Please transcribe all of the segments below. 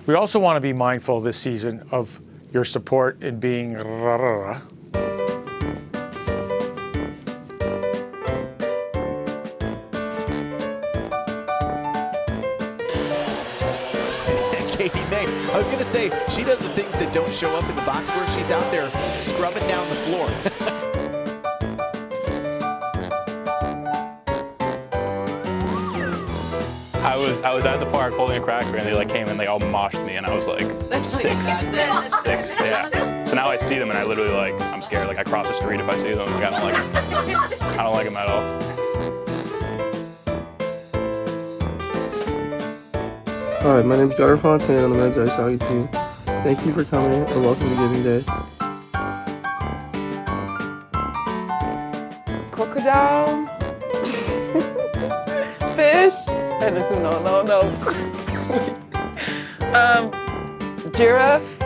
We also want to be mindful this season of your support in being Katie May. I was going to say, she does the things that don't show up in the box score. She's out there scrubbing down the floor. I was at the park holding a cracker and they like came and they all moshed me and I was like 6. Yeah. So now I see them and I literally like, I'm scared. Like I cross the street if I see them. Like I don't like them at all. Hi, my name is Gunnar Fontaine on the men's ice hockey team. Thank you for coming and welcome to Giving Day. Crocodile, fish, Edison, no. Giraffe,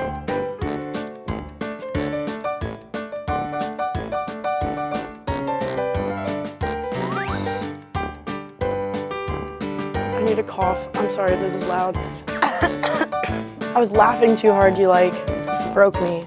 I need a cough. I'm sorry, this is loud. I was laughing too hard, you like broke me.